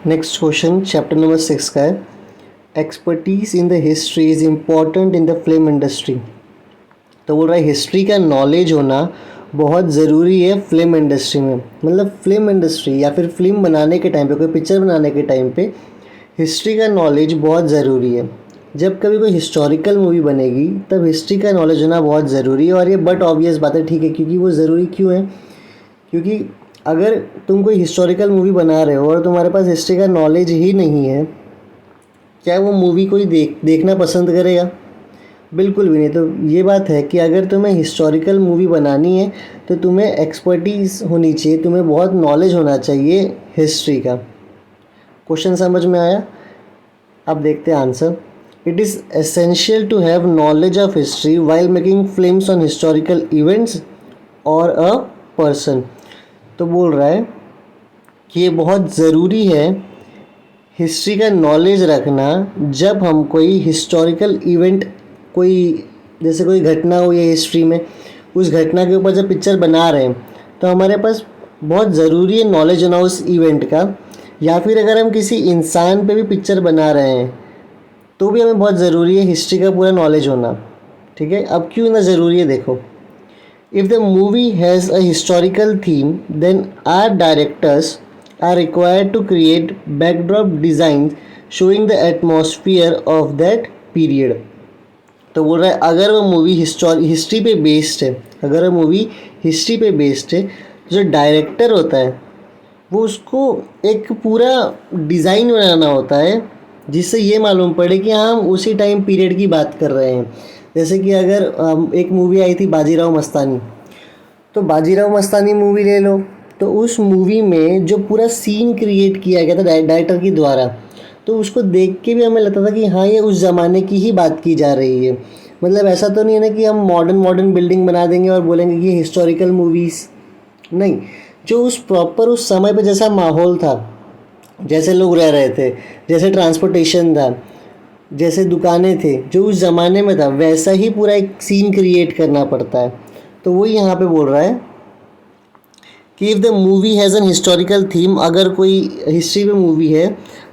Next question chapter number 6 का है, expertise in the history is important in the film industry. तो बोल रहा है हिस्ट्री का नॉलेज होना बहुत ज़रूरी है फिल्म इंडस्ट्री में। मतलब फिल्म इंडस्ट्री या फिर फिल्म बनाने के टाइम पे, कोई पिक्चर बनाने के टाइम पे हिस्ट्री का नॉलेज बहुत ज़रूरी है। जब कभी कोई हिस्टोरिकल मूवी बनेगी तब हिस्ट्री का नॉलेज होना बहुत ज़रूरी है। और ये बट ऑब्वियस बात है, ठीक है, क्योंकि वो ज़रूरी क्यों है? क्योंकि अगर तुम कोई हिस्टोरिकल मूवी बना रहे हो और तुम्हारे पास हिस्ट्री का नॉलेज ही नहीं है, क्या वो मूवी कोई देखना पसंद करेगा? बिल्कुल भी नहीं। तो ये बात है कि अगर तुम्हें हिस्टोरिकल मूवी बनानी है तो तुम्हें एक्सपर्टीज़ होनी चाहिए, तुम्हें बहुत नॉलेज होना चाहिए हिस्ट्री का। क्वेश्चन समझ में आया? अब देखते हैं answer. It is essential to have knowledge of history while making films on historical events और अ पर्सन। तो बोल रहा है कि ये बहुत ज़रूरी है हिस्ट्री का नॉलेज रखना जब हम कोई हिस्टोरिकल इवेंट, कोई जैसे कोई घटना हो या हिस्ट्री में, उस घटना के ऊपर जब पिक्चर बना रहे हैं तो हमारे पास बहुत ज़रूरी है नॉलेज होना उस इवेंट का। या फिर अगर हम किसी इंसान पे भी पिक्चर बना रहे हैं तो भी हमें बहुत ज़रूरी है हिस्ट्री का पूरा नॉलेज होना। ठीक है, अब क्यों ना ज़रूरी है देखो। If the movie has a historical theme, then our directors are required to create backdrop designs showing the atmosphere of that period. तो बोल रहा है अगर वो मूवी हिस्ट्री पे बेस्ड है, अगर वो मूवी हिस्ट्री पे बेस्ड है, जो डायरेक्टर होता है वो उसको एक पूरा डिज़ाइन बनाना होता है जिससे ये मालूम पड़े कि हाँ हम उसी टाइम पीरियड की बात कर रहे हैं। जैसे कि अगर एक मूवी आई थी बाजीराव मस्तानी, तो बाजीराव मस्तानी मूवी ले लो, तो उस मूवी में जो पूरा सीन क्रिएट किया गया था डायरेक्टर के द्वारा, तो उसको देख के भी हमें लगता था कि हाँ ये उस ज़माने की ही बात की जा रही है। मतलब ऐसा तो नहीं है ना कि हम मॉडर्न बिल्डिंग बना देंगे और बोलेंगे कि हिस्टोरिकल मूवीज़ नहीं। जो उस प्रॉपर उस समय पे जैसा माहौल था, जैसे लोग रह रहे थे, जैसे ट्रांसपोर्टेशन था, जैसे दुकानें थे, जो उस ज़माने में था वैसा ही पूरा एक सीन क्रिएट करना पड़ता है। तो वही यहाँ पे बोल रहा है कि if the movie has an historical theme, अगर कोई हिस्ट्री पे मूवी है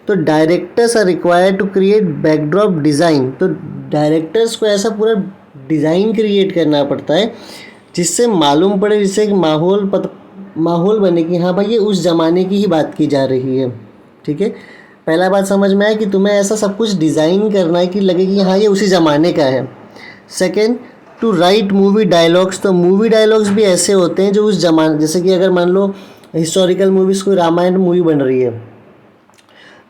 तो directors are required to create backdrop design. तो डायरेक्टर्स को ऐसा पूरा डिज़ाइन क्रिएट करना पड़ता है जिससे मालूम पड़े, जिससे एक माहौल बने कि हाँ भाई ये उस ज़माने की ही बात की जा रही है। ठीक है, पहला बात समझ में आया कि तुम्हें ऐसा सब कुछ डिज़ाइन करना है कि लगे कि हाँ ये उसी ज़माने का है। Second, to write movie dialogues. तो मूवी डायलॉग्स भी ऐसे होते हैं जो उस जमाने, जैसे कि अगर मान लो हिस्टोरिकल मूवीज़, कोई रामायण मूवी बन रही है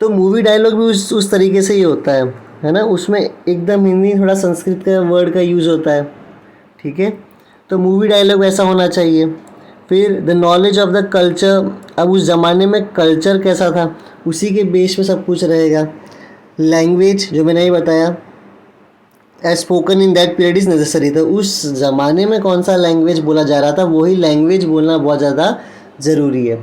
तो मूवी डायलॉग भी उस तरीके से ही होता है ना। उसमें एकदम हिंदी, थोड़ा संस्कृत का वर्ड का यूज़ होता है। ठीक है, तो मूवी डायलॉग ऐसा होना चाहिए। फिर the knowledge of the culture, अब उस ज़माने में कल्चर कैसा था उसी के बेस पे सब कुछ रहेगा। लैंग्वेज, जो मैंने ही बताया, as spoken in that period is necessary. तो उस ज़माने में कौन सा लैंग्वेज बोला जा रहा था वही लैंग्वेज बोलना बहुत ज़्यादा ज़रूरी है।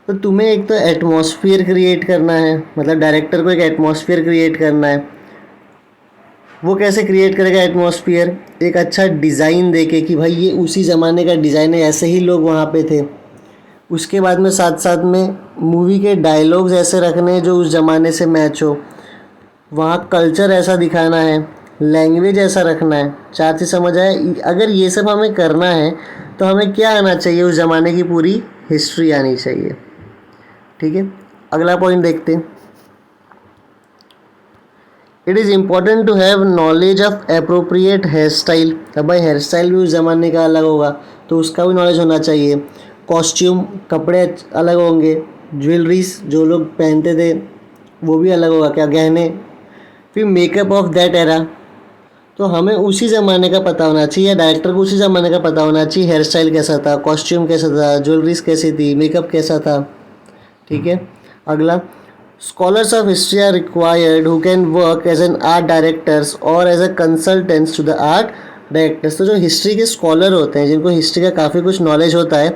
तो तुम्हें एक तो एटमॉस्फेयर क्रिएट करना है, मतलब डायरेक्टर को एक एटमॉस्फेयर क्रिएट करना है। वो कैसे क्रिएट करेगा एटमॉस्फेयर? एक अच्छा डिज़ाइन देके कि भाई ये उसी ज़माने का डिज़ाइन है, ऐसे ही लोग वहाँ पे थे। उसके बाद में साथ साथ में मूवी के डायलॉग्स ऐसे रखने हैं जो उस ज़माने से मैच हो, वहाँ कल्चर ऐसा दिखाना है, लैंग्वेज ऐसा रखना है। चार चीज़ समझ आए? अगर ये सब हमें करना है तो हमें क्या आना चाहिए? उस ज़माने की पूरी हिस्ट्री आनी चाहिए। ठीक है, अगला पॉइंट देखते हैं। It is important to have knowledge of appropriate hair style. अब भाई हेयर स्टाइल भी उस ज़माने का अलग होगा तो उसका भी नॉलेज होना चाहिए। कॉस्ट्यूम, कपड़े अलग होंगे। ज्वेलरीज जो लोग पहनते थे वो भी अलग होगा, क्या गहने। फिर मेकअप ऑफ दैट एरा, तो हमें उसी ज़माने का पता होना चाहिए, डायरेक्टर को उसी ज़माने का पता होना चाहिए हेयर स्टाइल कैसा था, कॉस्ट्यूम कैसा था, ज्वेलरीज कैसी थी, मेकअप कैसा था। ठीक है, अगला, scholars of history are required who can work as an art directors और as a consultants to the art directors. तो जो हिस्ट्री के स्कॉलर होते हैं, जिनको हिस्ट्री का काफ़ी कुछ नॉलेज होता है,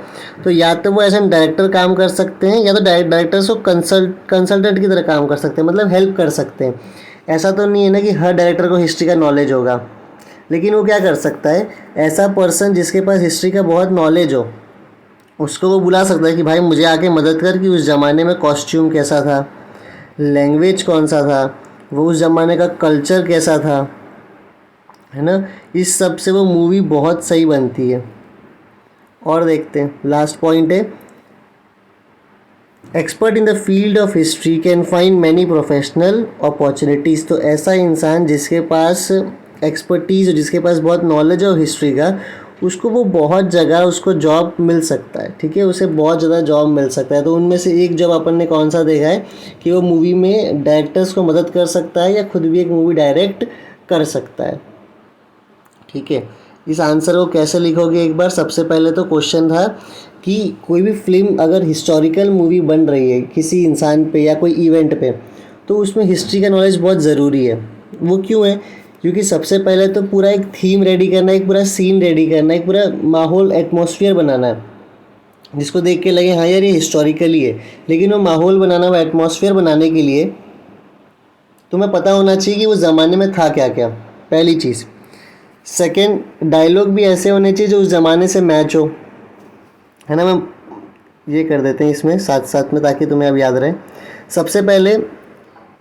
तो या तो वो एज एन डायरेक्टर काम कर सकते हैं या तो डायरेक्टर्स को कंसल्टेंट की तरह काम कर सकते हैं, मतलब हेल्प कर सकते हैं। ऐसा तो नहीं है ना कि हर डायरेक्टर को हिस्ट्री का नॉलेज होगा, लेकिन वो क्या कर सकता है, ऐसा पर्सन जिसके पास हिस्ट्री का बहुत नॉलेज हो उसको वो बुला सकता है कि भाई मुझे आके मदद कर कि उस ज़माने में कॉस्ट्यूम कैसा था, लैंग्वेज कौन सा था, वो उस ज़माने का कल्चर कैसा था, है ना। इस सब से वो मूवी बहुत सही बनती है। और देखते हैं, लास्ट पॉइंट है, expert in the field of history can find many professional opportunities. तो ऐसा इंसान जिसके पास एक्सपर्टीज़, जिसके पास बहुत नॉलेज है हिस्ट्री का, उसको वो बहुत जगह उसको जॉब मिल सकता है, ठीक है, उसे बहुत ज़्यादा जॉब मिल सकता है। तो उनमें से एक जॉब अपन ने कौन सा देखा है कि वो मूवी में डायरेक्टर्स को मदद कर सकता है या खुद भी एक मूवी डायरेक्ट कर सकता है, ठीक है। इस आंसर को कैसे लिखोगे एक बार, सबसे पहले तो क्वेश्चन था कि कोई भी फिल्म अगर हिस्टोरिकल मूवी बन रही है किसी इंसान पे या कोई इवेंट पे, तो उसमें हिस्ट्री का नॉलेज बहुत ज़रूरी है। वो क्यों है? क्योंकि सबसे पहले तो पूरा एक थीम रेडी करना है, एक पूरा सीन रेडी करना है, एक पूरा माहौल एटमॉस्फेयर बनाना है जिसको देख के लगे हाँ यार ये हिस्टोरिकली है। लेकिन वो माहौल बनाना, वो एटमॉस्फेयर बनाने के लिए तुम्हें पता होना चाहिए कि वो ज़माने में था क्या क्या, पहली चीज़। सेकेंड, डायलॉग भी ऐसे होने चाहिए जो उस ज़माने से मैच हो, है ना। मैम ये कर देते हैं इसमें साथ साथ में ताकि तुम्हें अब याद रहे। सबसे पहले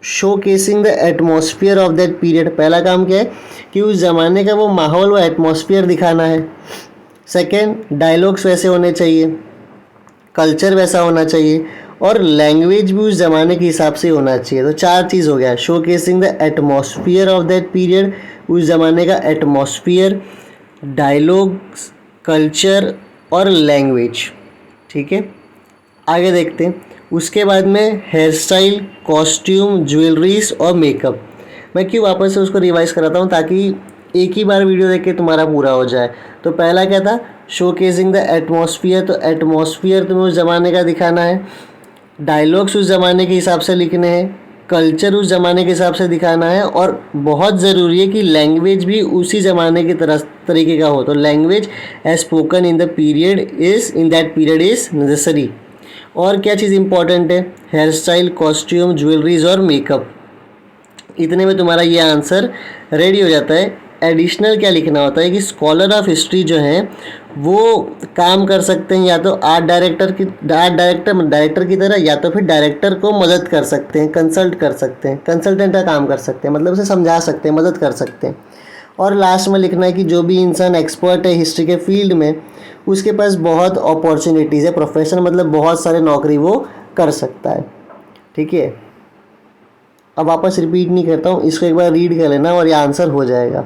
show casing the atmosphere of that period, पहला काम क्या है कि उस ज़माने का वो माहौल, वो एटमॉस्फेयर दिखाना है। सेकेंड, डायलॉग्स वैसे होने चाहिए, कल्चर वैसा होना चाहिए, और लैंग्वेज भी उस ज़माने के हिसाब से होना चाहिए। तो चार चीज़ हो गया, show casing the atmosphere of that period, उस ज़माने का एटमॉस्फेयर, डायलॉग्स, कल्चर और लैंग्वेज, ठीक है। आगे देखते हैं। उसके बाद में हेयर स्टाइल, कॉस्ट्यूम, ज्वेलरीज और मेकअप। मैं क्यों वापस से उसको रिवाइज कराता हूँ ताकि एक ही बार वीडियो देख के तुम्हारा पूरा हो जाए। तो पहला क्या था, शोकेसिंग द एटमॉस्फेयर, तो एटमॉस्फेयर तुम्हें उस ज़माने का दिखाना है, डायलॉग्स उस ज़माने के हिसाब से लिखने हैं, कल्चर उस ज़माने के हिसाब से दिखाना है, और बहुत ज़रूरी है कि लैंग्वेज भी उसी ज़माने की तरीके का हो। तो language as spoken in the period is, in that period is necessary. और क्या चीज़ इंपॉर्टेंट है, हेयर स्टाइल, कॉस्ट्यूम, ज्वेलरीज और मेकअप। इतने में तुम्हारा ये आंसर रेडी हो जाता है। एडिशनल क्या लिखना होता है कि स्कॉलर ऑफ हिस्ट्री जो हैं वो काम कर सकते हैं या तो आर्ट डायरेक्टर की तरह, या तो फिर डायरेक्टर को मदद कर सकते हैं, कंसल्ट कर सकते हैं, कंसल्टेंट का काम कर सकते हैं, मतलब उसे समझा सकते हैं, मदद कर सकते हैं। और लास्ट में लिखना है कि जो भी इंसान एक्सपर्ट है हिस्ट्री के फील्ड में, उसके पास बहुत अपॉर्चुनिटीज़ है, प्रोफेशन मतलब बहुत सारे नौकरी वो कर सकता है, ठीक है। अब वापस रिपीट नहीं करता हूँ, इसको एक बार रीड कर लेना और ये आंसर हो जाएगा।